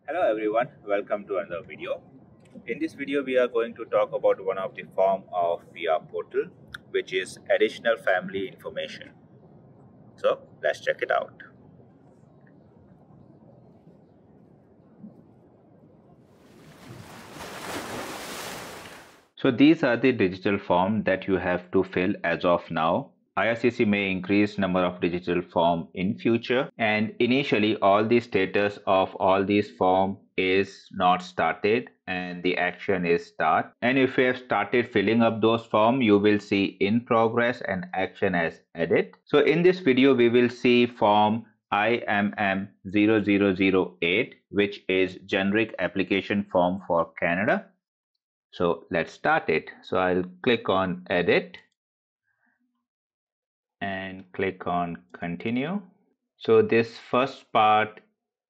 Hello everyone, welcome to another video. In this video, we are going to talk about one of the form of PR portal, which is additional family information. So let's check it out. So these are the digital form that you have to fill as of now. IRCC may increase number of digital form in future, and initially all the status of all these form is not started and the action is start. And if you have started filling up those form, you will see in progress and action as edit. So in this video we will see form IMM 0008, which is generic application form for Canada. So let's start it. So I'll click on edit and click on continue. So this first part,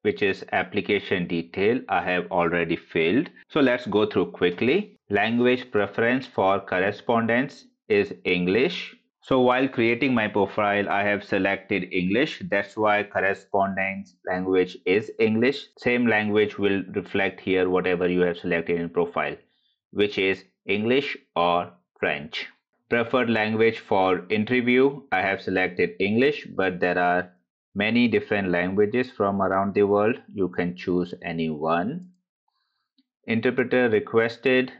which is application detail, I have already filled. So let's go through quickly. Language preference for correspondence is English. So while creating my profile, I have selected English. That's why correspondence language is English. Same language will reflect here whatever you have selected in profile, which is English or French. Preferred language for interview, I have selected English, but there are many different languages from around the world. You can choose any one. Interpreter requested,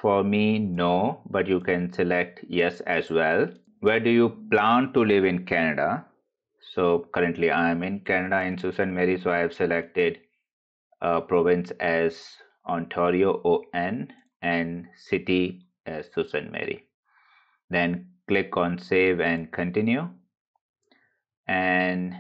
for me no, but you can select yes as well. Where do you plan to live in Canada? So currently I am in Canada in Sault Ste. Marie, so I have selected province as Ontario ON and city as Sault Ste. Marie. Then click on save and continue. And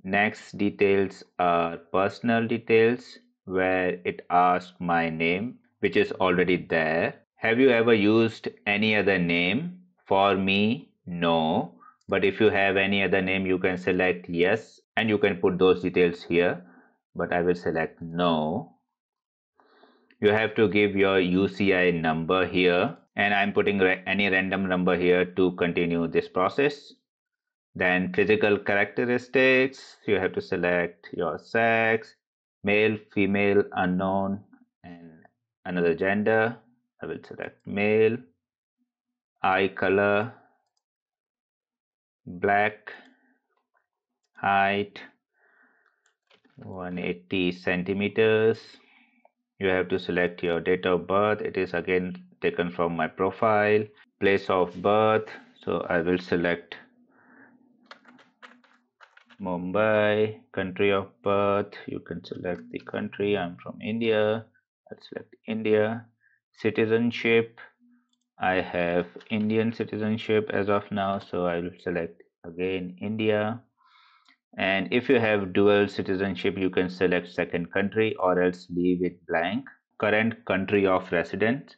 next details are personal details, where it asks my name, which is already there. Have you ever used any other name? For me, no. But if you have any other name, you can select yes and you can put those details here. But I will select no. You have to give your UCI number here, and I'm putting any random number here to continue this process. Then physical characteristics, you have to select your sex, male, female, unknown, and another gender. I will select male. Eye color, black. Height 180 centimeters. You have to select your date of birth. It is again taken from my profile. Place of birth, so I will select Mumbai. Country of birth, you can select the country. I'm from India. I'll select India. Citizenship, I have Indian citizenship as of now, so I will select again India. And if you have dual citizenship, you can select second country or else leave it blank. Current country of residence,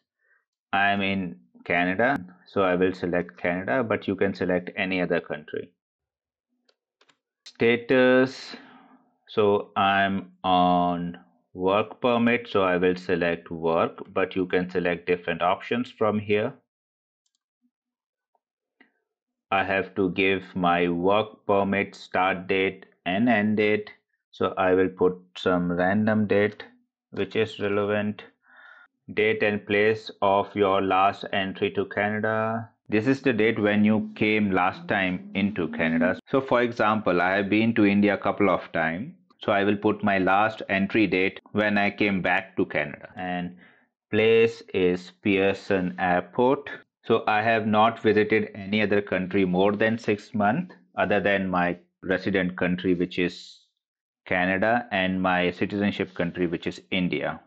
I am in Canada, so I will select Canada, but you can select any other country. Status, so I'm on work permit, so I will select work, but you can select different options from here. I have to give my work permit start date and end date, so I will put some random date which is relevant. Date and place of your last entry to Canada. This is the date when you came last time into Canada. So for example, I have been to India a couple of times. So I will put my last entry date when I came back to Canada. And place is Pearson Airport. So I have not visited any other country more than 6 months other than my resident country, which is Canada, and my citizenship country, which is India.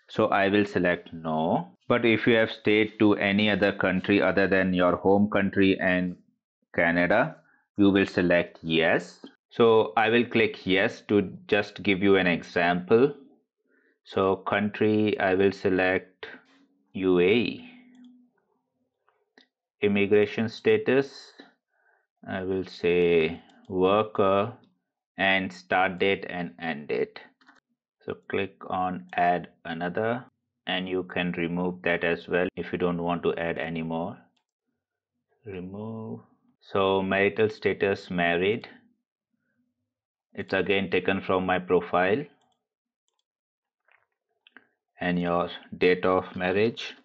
So I will select no. But if you have stayed to any other country other than your home country and Canada, you will select yes. So I will click yes to just give you an example. So country, I will select UAE. Immigration status, I will say worker, and start date and end date. So click on add another, and you can remove that as well if you don't want to add anymore. Remove. So marital status married. It's again taken from my profile. and your date of marriage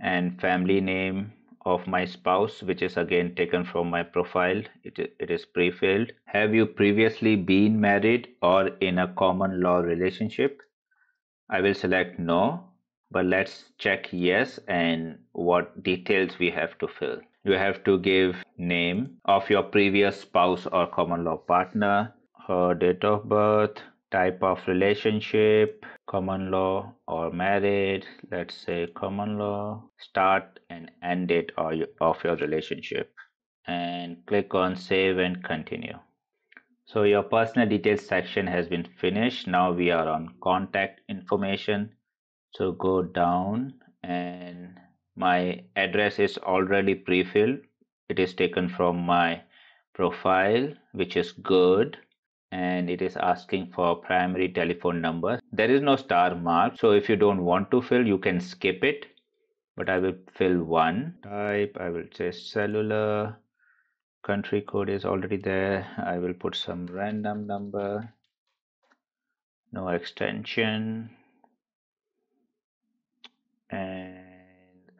and family name of my spouse, which is again taken from my profile. It is pre-filled. Have you previously been married or in a common law relationship? I will select no, but let's check yes and what details we have to fill. You have to give name of your previous spouse or common law partner, her date of birth, type of relationship, common law or married, let's say common law, start and end date of your relationship, and click on save and continue. So your personal details section has been finished. Now we are on contact information. So go down and my address is already pre-filled. It is taken from my profile, which is good. And it is asking for primary telephone number. There is no star mark. So if you don't want to fill, you can skip it. But I will fill one. Type, I will say cellular. Country code is already there. I will put some random number. No extension. And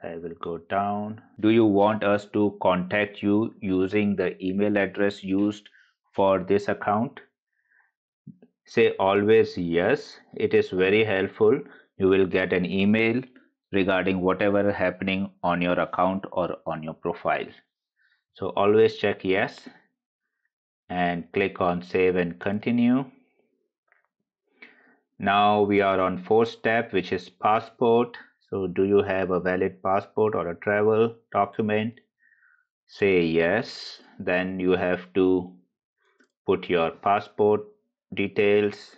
I will go down. Do you want us to contact you using the email address used for this account? Say always yes. It is very helpful. You will get an email regarding whatever happening on your account or on your profile. So always check yes and click on save and continue. Now we are on fourth step, which is passport. So do you have a valid passport or a travel document? Say yes. Then you have to put your passport details.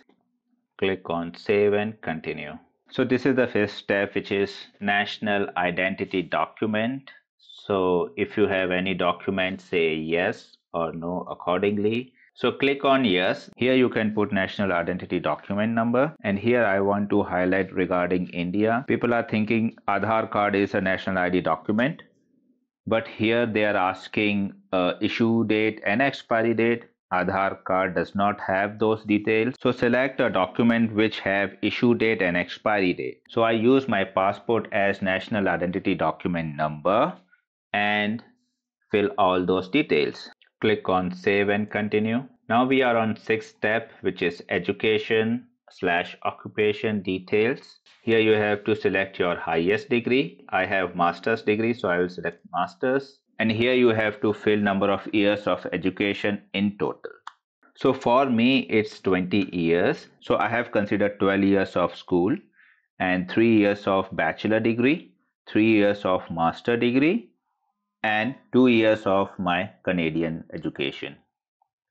Click on save and continue. So this is the fifth step, which is national identity document. So if you have any document, say yes or no accordingly. So click on yes. Here you can put national identity document number. And here I want to highlight regarding India. People are thinking Aadhaar card is a national ID document. But here they are asking issue date and expiry date. Aadhaar card does not have those details. So select a document which have issue date and expiry date. So I use my passport as national identity document number and fill all those details. Click on save and continue. Now we are on sixth step, which is education/occupation details. Here you have to select your highest degree. I have master's degree, so I will select master's. And here you have to fill number of years of education in total. So for me, it's 20 years. So I have considered 12 years of school and 3 years of bachelor degree, 3 years of master degree, and 2 years of my Canadian education,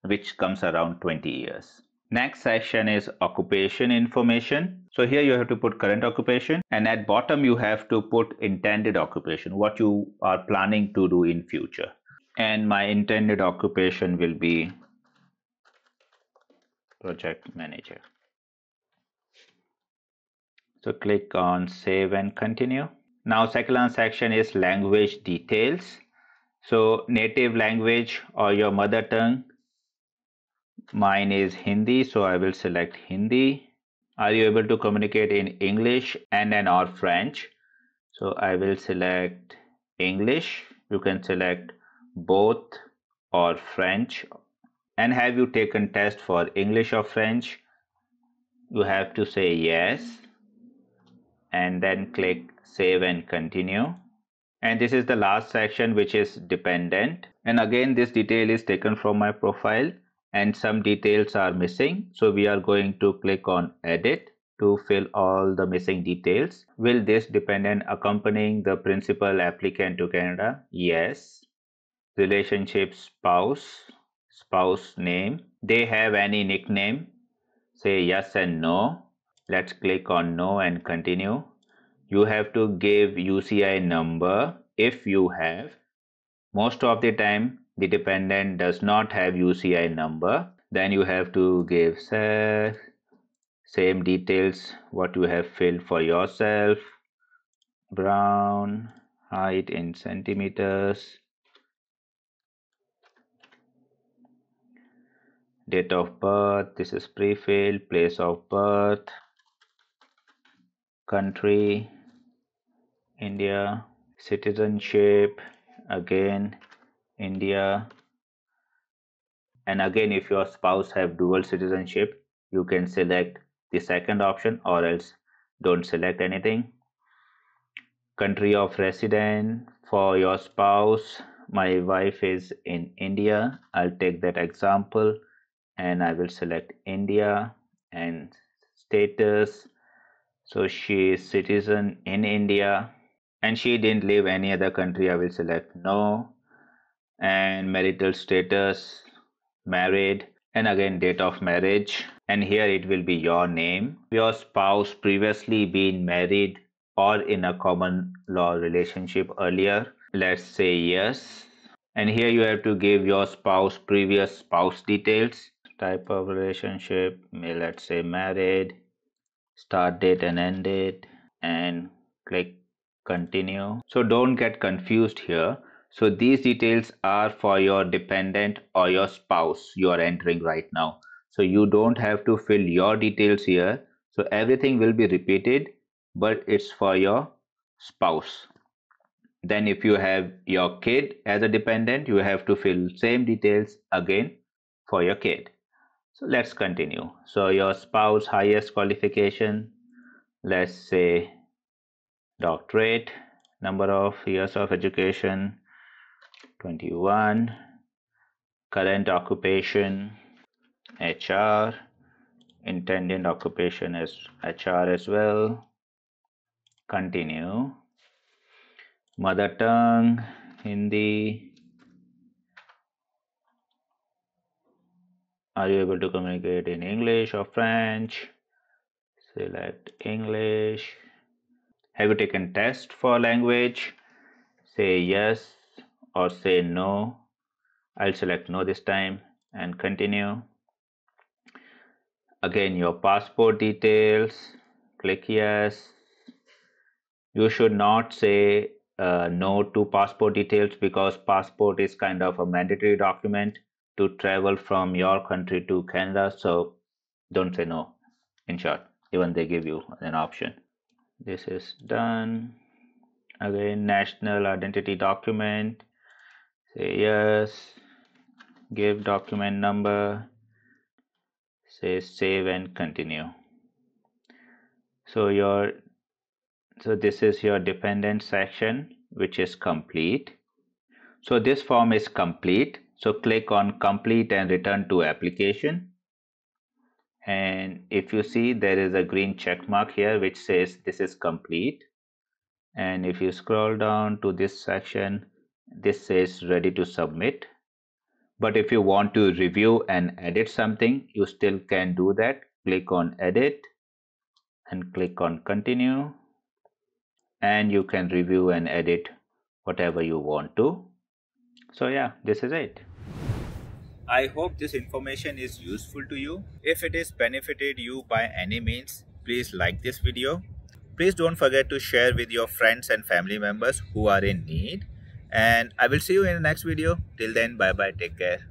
which comes around 20 years. Next section is occupation information. So here you have to put current occupation, and at bottom you have to put intended occupation, what you are planning to do in future. And my intended occupation will be project manager. So click on save and continue. Now second section is language details. So native language or your mother tongue. Mine is Hindi, so I will select Hindi. Are you able to communicate in English and or French? So I will select English. You can select both or French. And have you taken test for English or French? You have to say yes and then click save and continue. And this is the last section, which is dependent. And again, this detail is taken from my profile and some details are missing. So we are going to click on edit to fill all the missing details. Will this dependent accompanying the principal applicant to Canada? Yes. Relationship spouse, spouse name. They have any nickname? Say yes and no. Let's click on no and continue. You have to give UCI number if you have. Most of the time the dependent does not have UCI number. Then you have to give same details what you have filled for yourself. Brown, height in centimeters, date of birth, this is pre-filled, place of birth, country, India, citizenship, again, India. And again, if your spouse have dual citizenship, you can select the second option or else don't select anything. Country of residence for your spouse, my wife is in India, I'll take that example and I will select India. And status, so she is citizen in India and she didn't live any other country, I will select no. And marital status, married, and again date of marriage, and here it will be your name. Your spouse previously been married or in a common law relationship earlier, let's say yes. And here you have to give your spouse previous spouse details, type of relationship, let's say married, start date and end date, and click continue. So don't get confused here. So these details are for your dependent or your spouse you are entering right now. So you don't have to fill your details here. So everything will be repeated, but it's for your spouse. Then if you have your kid as a dependent, you have to fill same details again for your kid. So let's continue. So your spouse highest qualification, let's say doctorate, number of years of education 21, current occupation HR, intended occupation is HR as well, continue. Mother tongue Hindi, are you able to communicate in English or French? Select English. Have you taken test for language? Say yes or say no. I'll select no this time and continue. Again, your passport details, click yes. You should not say no to passport details because passport is kind of a mandatory document to travel from your country to Canada. So don't say no, in short, even they give you an option. This is done. Again, national identity document, say yes, give document number, say save and continue. So this is your dependent section, which is complete. So this form is complete. So click on complete and return to application. And if you see, there is a green check mark here which says this is complete. And if you scroll down to this section, this says ready to submit. But if you want to review and edit something, you still can do that. Click on edit and click on continue. And you can review and edit whatever you want to. So yeah, this is it. I hope this information is useful to you. If it is benefited you by any means, please like this video. Please don't forget to share with your friends and family members who are in need. And I will see you in the next video. Till then, bye bye, take care.